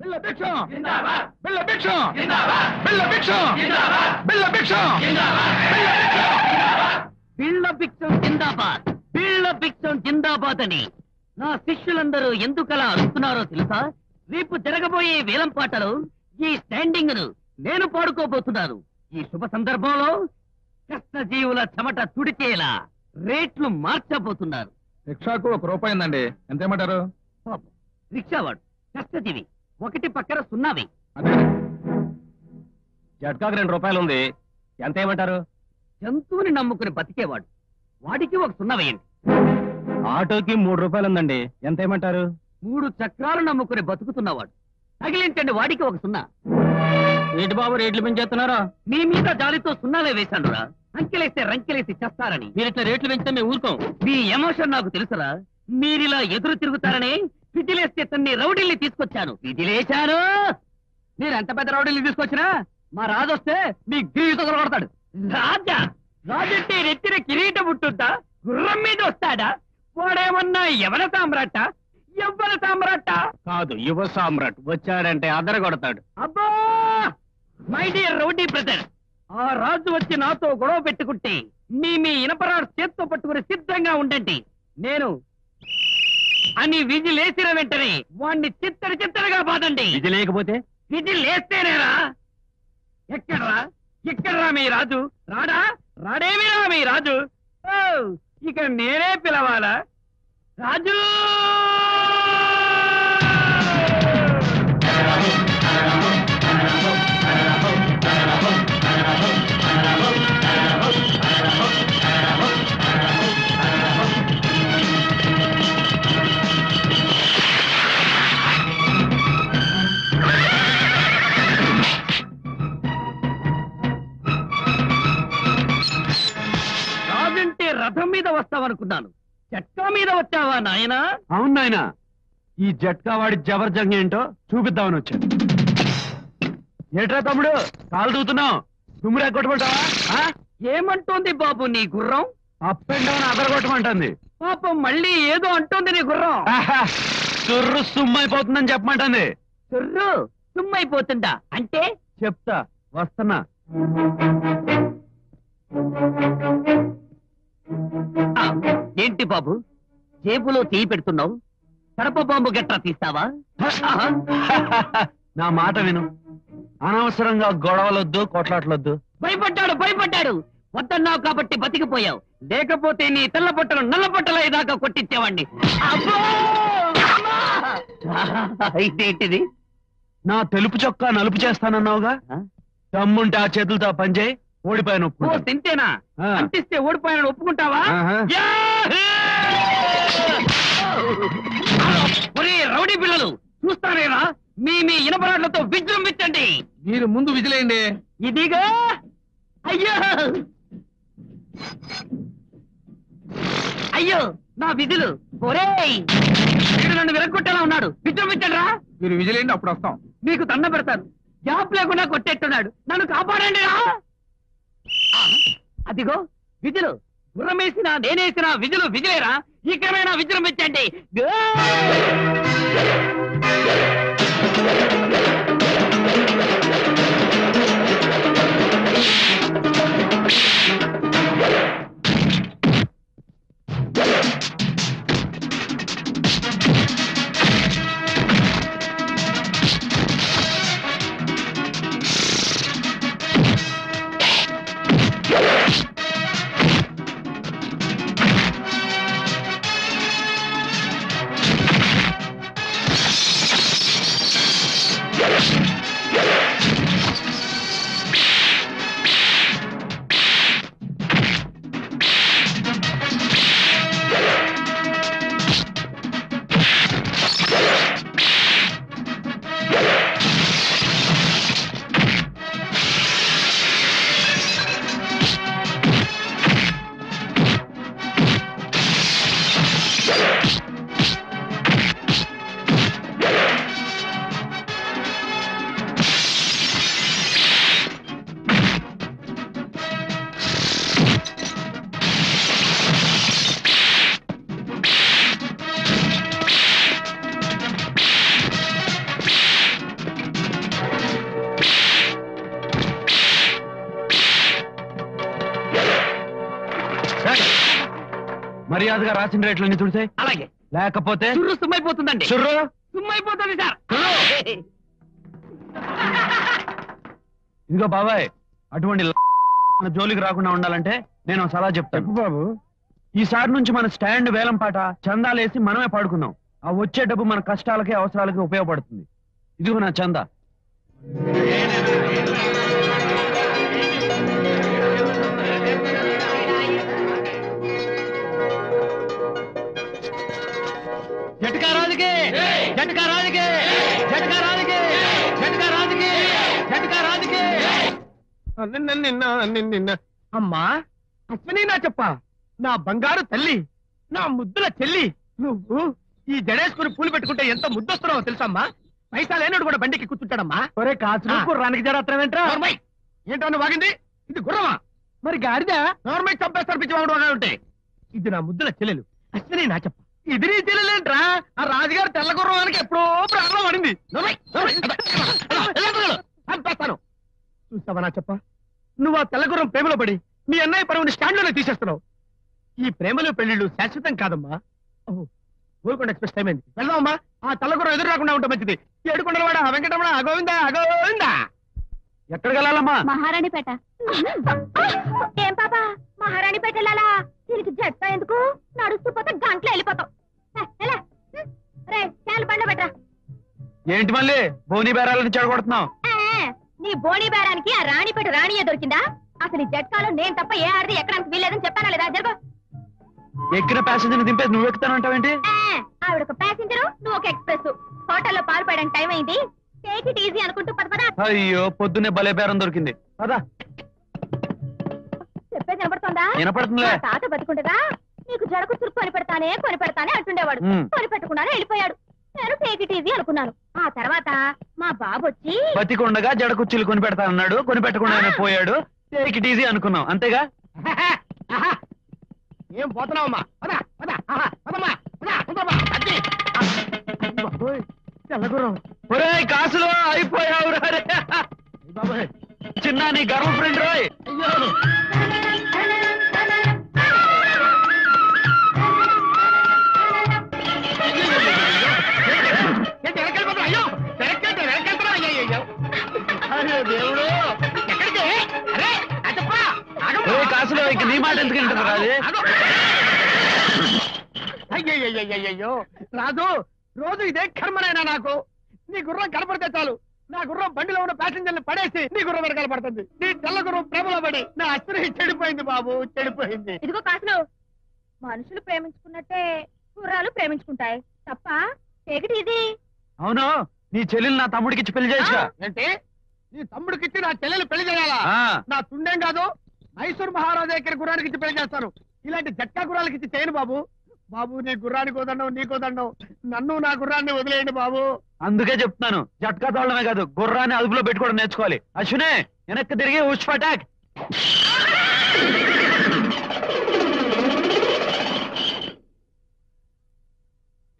బిళ్ళ భిక్షం జిందాబాద్ బిళ్ళ భిక్షం జిందాబాద్ బిళ్ళ భిక్షం జిందాబాద్ బిళ్ళ భిక్షం జిందాబాద్ బిళ్ళ భిక్షం జిందాబాద్ బిళ్ళ భిక్షం జిందాబాద్ అని నా శిష్యులందరూ ఎందుకలా అడుగుతున్నారో తెలుసా? రేపు జరగబోయే వేలం పాటలో ఈ స్టాండింగ్ ను నేను పాడుకోబోతున్నాను. ఈ శుభ సందర్భంలో కష్టజీవుల చెమట తుడిచేలా రేట్లు మార్చబోతున్నారు. రిక్షాకు ₹1 ఉందండి, ఎంతేమంటారు? రిక్షావాడు కష్టజీవి, ఒకటి పక్కన సున్నావి. జట్కాకు ₹2 ఉంది, ఎంత ఏమంటారు? జంతువుని నమ్ముకుని బతికేవాడు, వాడికి ఒక సున్నా వేయండి. ఆటోకి ₹3 ఉందండి, ఎంత ఏమంటారు? 3 చక్రాలు నమ్ముకుని బతుకుతున్నవాడు, తగిలించండి, వాడికి ఒక సున్నా. ఏంటి బాబు రేట్లు పెంచేస్తున్నారా? మీ మీద జాలితో సున్నాలే వేశానురా. అంకెలేస్తే రంకెలేసి చేస్తారని. మీరు ఇట్లా రేట్లు పెంచితే మేము ఊరుకోం. మీ ఎమోషన్ నాకు తెలుసురా. మీరిలా ఎదురు తిరుగుతారని విజిలేస్తే తన్ని రౌడీల్ని తీసుకొచ్చాను. విజిలేశాను. మీరు ఎంత పెద్ద రౌడీల్ని తీసుకొచ్చినా మా రాజొస్తే మీ గ్రీతో కొడతాడు. రాజా రాజంటే రెత్తిన కిరీటం ఉంటుందా? గుర్రం మీద వస్తాడా? వాడేమన్నా ఎవర సామ్రాట? ఎవ్వర సామ్రాట కాదు, యువ సామ్రాట్. వచ్చాడంటే అదర కొడతాడు. అబ్బా మై డియర్ రౌడీ బ్రదర్, ఆ రాజు వచ్చి నాతో గొడవ పెట్టుకుంటే మీ ఇనపరాడు చేత్తో పట్టుకుని సిద్ధంగా ఉండండి. నేను అని విజిలేసిన వెంటనే వాణ్ణి చిత్తడిగా బాదండి. ఇది లేకపోతే విజిలేస్తేనేరా. ఎక్కడ్రా ఎక్కడ్రా మీ రాజు? రాడేమిరా మీ రాజు? ఓ, ఇక నేనే పిలవాలా? రాజు రాజంటే రథం మీద వస్తావనుకున్నాను, జట్కా మీద వచ్చావా నాయనా? అవును నాయనా, ఈ జట్కా వాడి జబర్జంగ్ ఏంటో చూపిద్దామని వచ్చాను. ఏట్రా తమ్ముడు, కాలు దూతున్నావు? తుమ్మురు ఎగ్గొట్టమంటావా? ఏమంటోంది బాబు నీ గుర్రం? అప్ అండ్ డౌన్ అదరగొట్టమంటుంది. పాపం మళ్ళీ ఏదో అంటోంది నీ గుర్రం. తుర్రు సుమ్మైపోతుందని చెప్పమంటుంది. తుర్రు సుమ్మైపోతుందా అంటే? చెప్తా, వస్తున్నా. ఏంటి బాబు జేబులో చేయి పెడుతున్నావు? కడప బాంబు గట్రా తీస్తావా? నా మాట విను, అనవసరంగా గొడవలొద్దు, కొట్లాట్లొద్దు. భయపడ్డాడు. వద్దన్నావు కాబట్టి బతికిపోయావు, లేకపోతే నీ తెల్ల బట్టలు నల్ల బట్టలు అయ్యేదాకా కొట్టించేవాడిని. ఇదేంటిది? నా తెలుపు చొక్కా నలుపు చేస్తానన్నావుగా, దమ్ముంటే ఆ చేతులతో పనిచేయి. ఓడిపోయాను. తింటేనా? అంటిస్తే ఓడిపోయాను ఒప్పుకుంటావా? ఒరే రౌడీ పిల్లలు, చూస్తానేరా మీ ఇనపరాట్లతో విజృంభించండి. మీరు ముందు విజిలేయండి. ఇదిగా అయ్యో నా విధులు. ఒరేయ్ వీడు నన్ను విరగొట్టేలా ఉన్నాడు, విజృంభించండి రా. మీరు విజిలేయండి, అప్పుడు వస్తాం. మీకు దండం పెడతాను, గ్యాప్ లేకుండా కొట్టేట్టున్నాడు, నన్ను కాపాడండి రా. అదిగో విధులు, గుర్రమేసినా నేనేసినా విధులు విజిలేరా. ఇకమైనా విజృంభించండి. మర్యాదగా రాసిన రేట్లన్నీ తుడిసే. అలాగే. లేకపోతే చుర్రు సుమ్మైపోతుందండి. చుర్రు సుమ్మైపోతుంది సార్. ఇదిగో బాబాయ్, అటువంటి జోలికి రాకుండా ఉండాలంటే నేను సలహా చెప్తాను బాబు. ఈసారి నుంచి మన స్టాండ్ వేలం పాట చందాలేసి మనమే పాడుకుందాం. ఆ వచ్చే డబ్బు మన కష్టాలకి అవసరాలకి ఉపయోగపడుతుంది. ఇదిగో నా చందా. జట్కా రాజుకి, జట్కా రాజుకి, జట్కా రాజుకి, జట్కా రాజుకి, జట్కా రాజుకి. నిన్న అమ్మా అశ్విని నా చెప్ప, నా బంగారు తల్లి, నా ముద్దుల చెల్లి, నువ్వు ఈ జడేసుకుని పూలు పెట్టుకుంటే ఎంత ముద్దొస్తున్నావో తెలుసమ్మా. పైసా లేనోడు కూడా బండికి కూర్చుంటాడమ్మా. ఒరే కాచు, గుర్రానికి జరత్రమేంట్రా? ఏంటో వాగింది? ఇది గుర్రమా? మరి గాడిదా? నోర్మై చంపేస్తారు పిచ్చివాడు ఉంటే. ఇది నా ముద్దుల చెల్లెలు అశ్విని నా చెప్ప. ఇది నీ చెల్లెలేంట్రా? ఆ రాజుగారు తెల్ల గుర్రానికి ఎప్పుడో ప్రాణం పడింది. చంపేస్తాను. చూస్తావా నా చెప్ప, నువ్వు ఆ తెల్ల గుర్రం ప్రేమలో పడి మీ అన్నయ్య పరువుని స్టాండ్ లోనే తీసేస్తున్నావు. ఈ ప్రేమలో పెళ్లిళ్ళు శాశ్వతం కాదమ్మా. ఓహో, గోల్కొండ ఎక్స్ప్రెస్ టైం అయింది, వెళ్దామమ్మా. ఆ తెల్లగుర్రం ఎదురు రాకుండా ఉంటే మంచిది. ఏడుకొండలవాడ వెంకటరమణ గోవిందా గోవిందా. ఎక్కడికి వెళ్ళాలమ్మా? మహారాణిపేట. ఏం పాపా మహారాణిపేట వెళ్ళాలా? దీనికి జట్కా ఎందుకు? నడుస్తూ పోతే గంటలో వెళ్ళిపోతాం. రే చాలు బండ పెట్టరా. ఏంటి మళ్ళీ బోని బేరాలని చెడగొడుతున్నావు? నీ బోని బేరానికి ఆ రాణిపేట రాణియే దొరికిందా? అసలు ఈ జట్కాలో నేను తప్ప ఏ ఆడది ఎక్కడానికి వీల్లేదని చెప్పానా లేదా? జరుగు. ఎక్కిన ప్యాసింజర్ దింపేసి నువ్వు ఎక్కుతానంటావేంటి? ఆవిడ ఒక ప్యాసింజరు, నువ్వు ఒక ఎక్స్ప్రెస్. హోటల్లో పాలు పోయడానికి టైం అయింది. టేక్ ఇట్ ఈజీ అనుకుంటూ పద పద. అయ్యో, పొద్దున్నే భలే బేరం దొరికింది. పదా. చెప్పేది వినపడుతోందా? వినపడుతుందిలే. మా తాత బతుకుండగా నీకు జడకు చురుకు కొని పెడతానే అంటుండేవాడు. కొని పెట్టకుండానే వెళ్ళిపోయాడు. నేను టేక్ ఇట్ ఈజీ అనుకున్నాను. ఆ తర్వాత మా బాబు వచ్చి బతికుండగా జడ కుర్చీలు కొని పెడతానన్నాడు. కొని పెట్టకుండానే పోయాడు. టేక్ ఇట్ ఈజీ అనుకున్నాం, అంతేగా? ఏం పోతున్నావమ్మా? తెల్లగుర్రం. ఒరే కాసులో అయిపోయావు రే. చిన్న నీ గర్ల్ ఫ్రెండ్ రోయ్. దేవుడు ఎక్కడికి? కాసులో ఇంక నీ మాట ఎందుకు వింటారు రాజు? అయ్యయ్యో రాజు, రోజు ఇదే కర్మనైనా నాకు. నీ గుర్రం కనపడితే చాలు, నా గుర్రం బండిలో ఉన్న ప్యాసింజర్ని పడేసి నీ గుర్రం వెనకాల పడుతుంది. నీ తెల్ల గుర్రం ప్రేమలో పడి నా అస్త్రి చెడిపోయింది బాబు, చెడిపోయింది. ఇదిగో కాసులు, మనుషులు ప్రేమించుకున్నట్టే గుర్రాలు ప్రేమించుకుంటాయి తప్ప టేక్ ఇట్ ఈజీ. అవును, నీ చెల్లెలు నా తమ్ముడికి ఇచ్చి పెళ్లి చేయొచ్చుగా. ఏంటి? నీ తమ్ముడికిచ్చి నా చెల్లెలు పెళ్లి చేయాలా? నా తుండేం కాదు, మైసూర్ మహారాజా దగ్గర గుర్రానికి ఇచ్చి పెళ్లి చేస్తారు. ఇలాంటి జట్కా గుర్రాలకి ఇచ్చి చేయను బాబు. బాబు, నీ గుర్రానికి వదండం, నీకు వదండం. నన్ను నా గుర్రాన్ని వదిలేయండి బాబు. అందుకే చెప్తున్నాను, జట్కా తోడమే కాదు గుర్రాన్ని అదుపులో పెట్టుకోవడం నేర్చుకోవాలి. అశ్వినే, వెనక్కి తిరిగి ఉష్ అటాక్.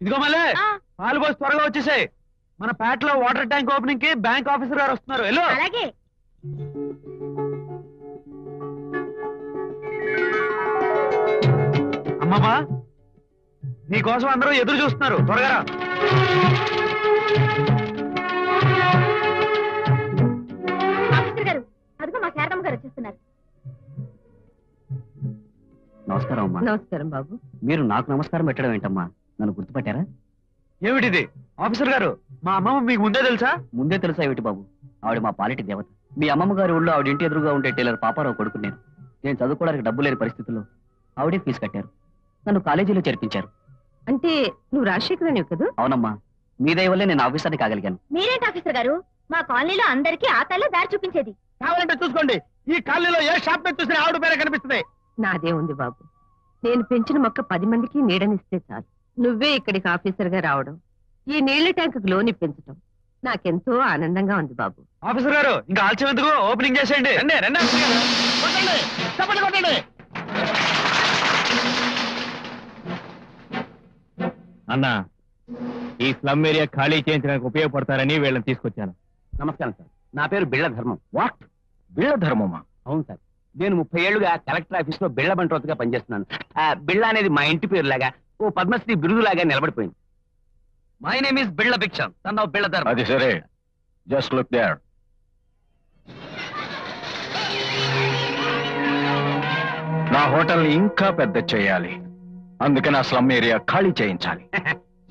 ఇదిగో మళ్ళీ పాలు పోసి త్వరగా వచ్చేసాయి. మన పేటలో వాటర్ ట్యాంక్ ఓపెనింగ్ కి బ్యాంక్ ఆఫీసర్ గారు వస్తున్నారు. వెళ్ళు. అలాగే. అమ్మమ్మా, నీకోసం అందరూ ఎదురు చూస్తున్నారు, త్వరగా రా. ఆఫీసర్ గారు, అదిగో మా శారదమ్మ గారు వచ్చేస్తున్నారు. నమస్కారం అమ్మా. నమస్కారం బాబు. మీరు నాకు నమస్కారం పెట్టడం ఏంటమ్మా? నన్ను గుర్తుపట్టారా? ఏమిటిది? ఆఫీసర్ గారు, మా అమ్మమ్మ మీకు ముందే తెలుసా? ముందే తెలుసా ఏమిటి బాబు? ఆవిడ మా పాలిటి దేవత. మీ అమ్మమ్మ గారి ఊళ్ళో ఆవిడ ఇంటి ఎదురుగా ఉండే టైలర్ పాపారావు కొడుకు నేను. నేను చదువుకోవడానికి డబ్బు లేని పరిస్థితుల్లో ఆవిడే ఫీజు కట్టారు, నన్ను కాలేజీలో చేర్పించారు. అంటే నువ్వు రాజశేఖరనివి కదా? అవునమ్మా, మీ దయ వల్లే నేను ఆఫీసర్ని కాగలిగాను. మీరేంటి ఆఫీసర్ గారు, మా కాలనీలో అందరికీ ఆ తల్లే దారి చూపించేది. కావాలంటే చూసుకోండి, ఈ కాలనీలో ఏ షాప్ మీద చూసినా ఆవిడ పేరే కనిపిస్తుంది. నాదే ఉంది బాబు. నేను పెంచిన మొక్క 10 మందికి నీడనిస్తే చాలు. నువ్వే ఇక్కడికి ఆఫీసర్ గా రావడం, ఈ నీళ్ల ట్యాంకు లోన్ ఇప్పించడం నాకెంతో ఆనందంగా ఉంది బాబు. ఆఫీసర్ గారు, ఇంకా ఆలస్యం ఎందుకు? ఓపెనింగ్ చేసేయండి. అన్నా, ఈ స్లమ్ ఏరియా ఖాళీ చేయించడానికి ఉపయోగపడతారని వీళ్ళని తీసుకొచ్చాను. నమస్కారం సార్, నా పేరు బిళ్ళ ధర్మం. వాట్? బిళ్ళ ధర్మమా? అవును సార్, నేను 30 ఏళ్లుగా కలెక్టర్ ఆఫీస్ లో బిళ్ళ బంట్రోతుగా పనిచేస్తున్నాను. బిళ్ళ అనేది మా ఇంటి పేరులాగా ఓ పద్మశ్రీ బిరుదులాగా నిలబడిపోయింది. మై నేమ్ ఇస్ బిళ్ళ భిక్షం, సన్ ఆఫ్ బిళ్ళ ధర్మ. అది సరే, జస్ట్ లుక్ దేర్. నా హోటల్ని ఇంకా పెద్ద చేయాలి, అందుకని ఆ స్లమ్ ఏరియా ఖాళీ చేయించాలి.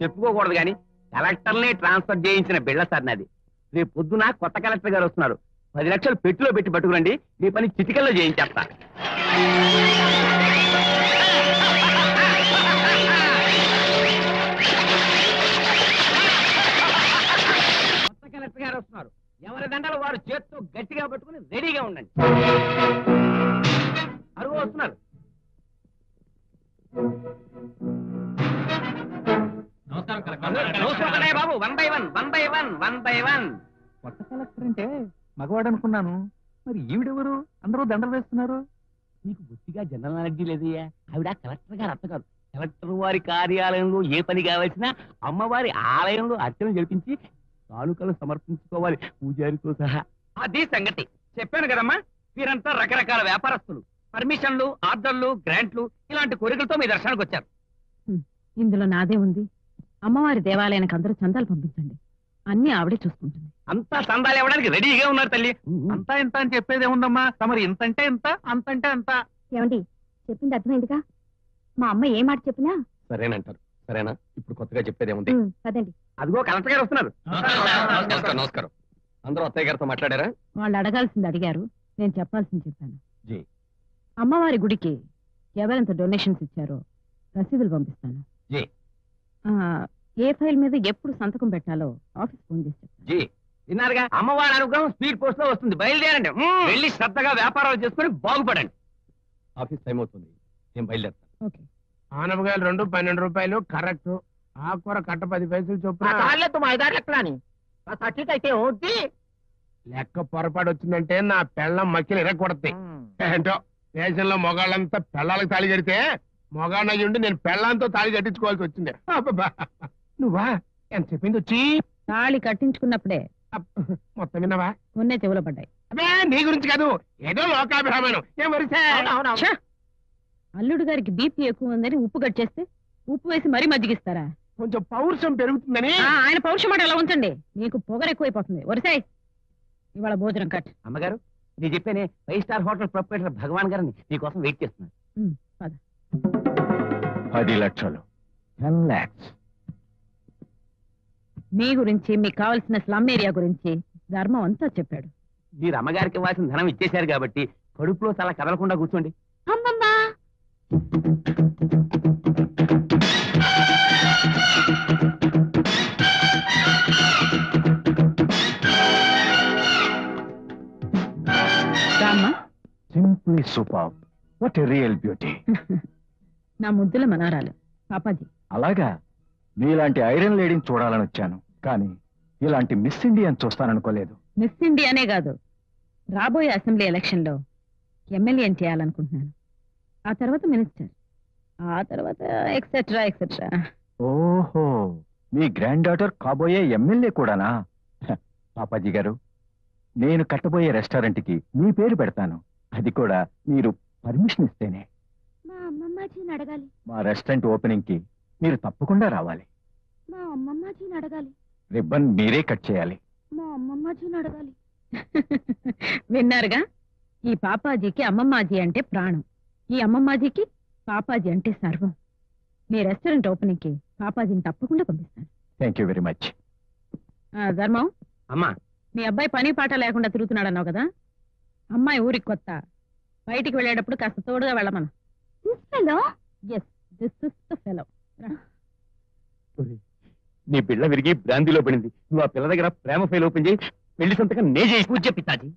చెప్పుకోకూడదు కానీ కలెక్టర్ని ట్రాన్స్ఫర్ చేయించిన బిళ్ళ సార్ నాది. రేపు పొద్దున కొత్త కలెక్టర్ గారు వస్తున్నారు. 10 లక్షలు పెట్టులో పెట్టి పట్టుకురండి, మీ పని చిటికల్లో చేయించేస్తా. కొత్త కలెక్టర్ గారు వస్తున్నారు. ఎవరి దండలు వారు చేత్తో గట్టిగా పట్టుకుని రెడీగా ఉండండి. అరుగు వస్తున్నారు. నమస్కారం బాబు. 1 by 1. కొత్త కలెక్టర్ అంటే మగవాడు అనుకున్నాను, మరి ఈవిడెవరు? అందరూ దండలు వేస్తున్నారు. నీకు బుద్ధిగా జనరల్ నాలెడ్జీ లేదయ్యా. ఆవిడ కలెక్టర్ గారు అత్త కాదు. కలెక్టర్ వారి కార్యాలయంలో ఏ పని కావాల్సినా అమ్మవారి ఆలయంలో అర్చన జరిపించి కానుకలు సమర్పించుకోవాలి, పూజారితో సహా. అది సంగతి. చెప్పాను కదమ్మా, వీరంతా రకరకాల వ్యాపారస్తులు. పర్మిషన్లు, ఆర్డర్లు, గ్రాంట్లు ఇలాంటి కోరికలతో మీ దర్శనానికి వచ్చారు. ఇందులో నాదే ఉంది. అమ్మవారి దేవాలయానికి అందరూ చందాలు పంపించండి, అన్ని ఆవిడే చూసుకుంటుంది. అంతా చందాలు ఇవ్వడానికి రెడీగా ఉన్నారు తల్లి. అంతా ఇంత అని చెప్పేది ఏముందమ్మా, తమరు ఇంతంటే ఇంత, అంతంటే అంత. ఏమండి, చెప్పింది అర్థమైందిగా? మా అమ్మ ఏ మాట చెప్పినా సరేనంటారు. సరేనా? ఇప్పుడు కొత్తగా చెప్పేదేముంది? పదండి. అదిగో కలెక్టర్ గారు వస్తున్నారు. నమస్కారం. అందరూ అత్తయ్య గారితో మాట్లాడారా? వాళ్ళు అడగాల్సింది అడిగారు, నేను చెప్పాల్సింది చెప్పాను. జీ. అమ్మవారి గుడికి ఎవరెంత డొనేషన్స్ ఇచ్చారో రసీదులు పంపిస్తాను. జీ. ఏ ఫైల్ మీద ఎప్పుడు సంతకం పెట్టాలో ఆఫీస్ ఫోన్ చేసి చెప్తాను. జీ. విన్నారుగా, అమ్మవారి అనుగ్రహం స్పీడ్ పోస్ట్ లో వస్తుంది. బయలుదేరండి. వెళ్ళి శ్రద్ధగా వ్యాపారాలు చేసుకుని బాగుపడండి. ఆఫీస్ టైం అవుతుంది, నేను బయలుదేరుతాను. ఓకే. ఆనపకాయలు 2 12 రూపాయలు కరెక్ట్. ఆకుకూర కట్ట 10 పైసలు చొప్పున. లెక్క పొరపాటు వచ్చిందంటే నా పెళ్ళం మక్కిలు ఇరగొడతాయి. ఏంటో దేశంలో మొగాళ్ళంతా పెళ్ళాలకు తాళి కడితే మొగాళ్ళయ్యుండి నేను పెళ్ళంతో తాళి కట్టించుకోవాల్సి వచ్చింది. అబ్బబ్బా. నువ్వా ఎంత చెప్పింది వచ్చి? తాళి కట్టించుకున్నప్పుడే మొత్తం విన్నావా? ఉన్నే చెవులో పడ్డాయి. అబ్బే నీ గురించి కాదు, ఏదో లోకాభిరామాయణం. ఏం వరిసే? ఛ! అల్లుడు గారికి బీపీ ఎక్కువ ఉందని ఉప్పు కట్ చేస్తే ఉప్పు వేసి మరీ మజ్జిగిస్తారా? కొంచెం పౌరుషం పెరుగుతుందని. ఆయన పౌరుషం మాట ఎలా ఉంచండి, నీకు పొగరు ఎక్కువైపోతుంది. వరుసాయ్, ఇవాళ భోజనం కట్. అమ్మగారు, నేను చెప్పానే 5 స్టార్ హోటల్ ప్రొపరేటర్ భగవాన్ గారిని మీకోసం వెయిట్ చేస్తున్నాను. పద. 10 లక్షలు, 10 lakhs. మీ గురించి, మీకు కావాల్సిన స్లమ్ ఏరియా గురించి ధర్మం అంతా చెప్పాడు. మీరు అమ్మగారికి ఇవ్వాల్సిన ధనం ఇచ్చేశారు కాబట్టి కడుపులో చాలా కదలకుండా కూర్చోండి. అమ్మమ్మా, రామ్మా. Simply superb. What a real beauty. నా ముద్దుల మనవరాలు పాపాజీ. అలాగా, మీలాంటి ఐరన్ లేడీని చూడాలని వచ్చాను, కానీ ఇలాంటి మిస్ ఇండియన్ చూస్తాననుకోలేదు. మిస్ ఇండియానే కాదు, రాబోయే అసెంబ్లీ ఎలక్షన్ లో ఎమ్మెల్యేని చేయాలనుకుంటున్నాను. ఆ తర్వాత మినిస్టర్, ఆ తర్వాత ఎక్సెట్రా ఎక్సెట్రా. ఓహో, మీ గ్రాండ్ డాటర్ కాబోయే ఎమ్మెల్యే కూడానా? పాపాజీ గారు, నేను కట్టబోయే రెస్టారెంట్ కి మీ పేరు పెడతాను, అది కూడా మీరు పర్మిషన్ ఇస్తేనే. మా అమ్మమ్మాజీని అడగాలి. మా రెస్టారెంట్ ఓపెనింగ్ కి మీరు తప్పకుండా రావాలి. మా అమ్మమ్మాజీని అడగాలి. రిబ్బన్ మీరే కట్ చేయాలి. మా అమ్మమ్మాజీని అడగాలి. విన్నారుగా, ఈ పాపాజీకి అమ్మమ్మాజీ అంటే ప్రాణం, ఈ అమ్మమ్మాజీకి పాపాజీ అంటే సర్వం. మీ రెస్టారెంట్ ఓపెనింగ్ కి పాపాజీని తప్పకుండా పంపిస్తాను. Thank you very much. ధర్మం, అమ్మా, మీ అబ్బాయి పని పాట లేకుండా తిరుగుతున్నాడన్నావు కదా, అమ్మాయి ఊరికి కొత్త, బయటికి వెళ్ళేటప్పుడు కాస్త తోడుగా వెళ్ళమను. Yes, this is the fellow. నీ బిళ్ళ విరిగి బ్రాందీలో పడింది. నువ్వు ఆ పిల్ల దగ్గర ప్రేమ ఫైల్ ఓపెన్ చేయి, పెళ్లి సంతకం నే చేయి. పూజ పితాజీ,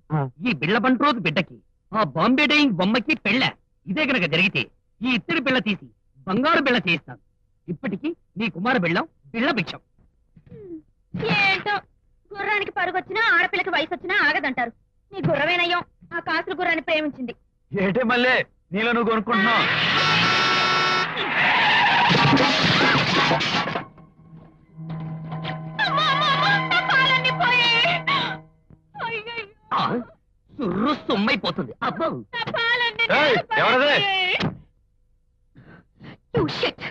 ఈ బిళ్ళ బంట్రోజు బిడ్డకి ఆ బాంబే డైయింగ్ బొమ్మకి పెళ్ళ. ఇదే గనక జరిగితే ఈ ఇత్తడి బిళ్ళ తీసి బంగారు బిళ్ళ చేయిస్తాను. ఇప్పటికీ నీ కుమార బిళ్ళం బిళ్ళ భిక్షం. ఏంటో, గుర్రానికి పరుగొచ్చినా ఆడపిల్లకి వయసు వచ్చినా ఆగదంటారు. నీ గుర్రమేనయ్యం ఆ కాసుల గుర్రాన్ని ప్రేమించింది. ఏటే మళ్ళీ నీలో నువ్వు కొనుక్కుంటున్నావు? సుర్రు సొమ్మైపోతుంది. అబ్బో, నా పాల ఏయ్, ఎవరది? You shit.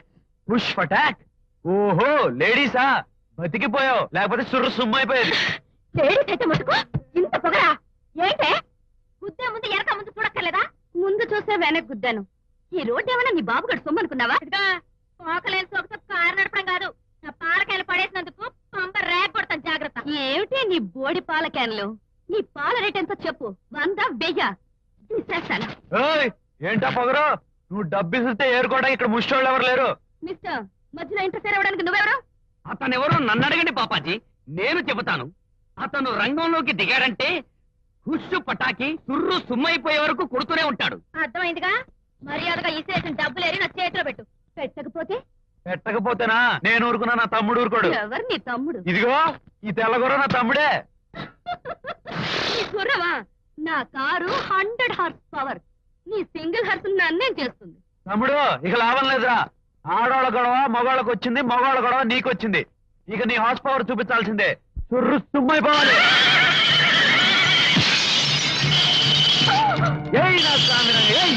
పుష్ పటాక్. ఓహో లేడీసా, బతికిపోయావు, లేకపోతే సుర్రు సుమ్మైపోయేది. లేడీస్ అయితే ముట్టుకో, ఇంత పొగరా ఏంటే? గుద్దే ముందు ఎనక ముందు చూడక్కర్లేదా? ముందు చూస్తే వెనక్కి గుద్దాను. ఈ రోడ్డు ఏమన్నా నీ బాబు గడు సొమ్ము అనుకున్నావా? పోకలేని సోకుతో కారు నడపడం కాదు, నా పాలకాయలు పడేసినందుకు పంప రేగ కొడతాను, జాగ్రత్త. ఏమిటి నీ బోడి పాలకాయలు? నీ పాల రేట్ ఎంతో చెప్పు, 100 1000 తీసేస్తాను. ఏయ్, ఏంటా పొగరు? నువ్వు డబ్బిస్తే ఏరుకోవడానికి ఇక్కడ ముష్టోళ్ళు ఎవరు లేరు. మిస్టర్, మధ్యలో ఇంటర్ఫేర్ అవ్వడానికి నువ్వెవరు? అతనెవరో నన్ను అడగండి పాపాజీ, నేను చెబుతాను. అతను రంగంలోకి దిగాడంటే హుష్ పటాకి సుర్రు సుమ్మైపోయే వరకు కొడుతూనే ఉంటాడు. అర్థమైందిగా, మర్యాదగా ఇసేసిన డబ్బులేరి నా చేతిలో పెట్టు. పెట్టకపోతే పెట్టకపోతేనా నేను ఊరుకున్నా, నా తమ్ముడు ఊరుకోడు. ఎవరు నీ తమ్ముడు? ఇదిగో ఈ తెల్లగొర్ర నా తమ్ముడే. నీ గుర్రమా? నా కారు 100 హార్స్ పవర్, నీ సింగిల్ హార్స్ నన్నేం చేస్తుంది? తమ్ముడు ఇక లాభం లేదురా. ఆడవాళ్ళ గొడవ మగవాళ్ళకి వచ్చింది, మగవాళ్ళ గొడవ నీకొచ్చింది. ఇక నీ హార్స్ పవర్ చూపించాల్సిందే. సుర్రు సుమ్మైపోవాలి. ఏయ్ నా స్వామిరా, ఏయ్.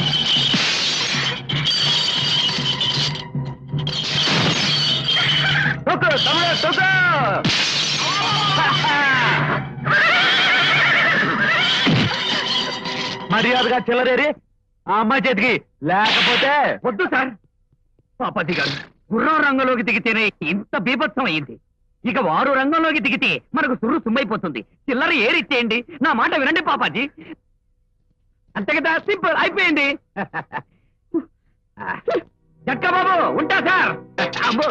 తొక్కు తమ్ముడు, తొక్కు. మర్యాదగా చిల్లరేరి ఆ అమ్మాయి చేతికి, లేకపోతే వద్దు సార్. పాపాజీ గారు, గుర్రం రంగంలోకి దిగితేనే ఇంత బీభత్సం అయింది. ఇక వారు రంగంలోకి దిగితే మనకు సుర్రు సుమ్మైపోతుంది. చిల్లర ఏరిచ్చేయండి, నా మాట వినండి పాపాజీ. అంతే కదా, సింపుల్ అయిపోయింది. జక్క బాబు ఉంటా సార్. అమ్మో.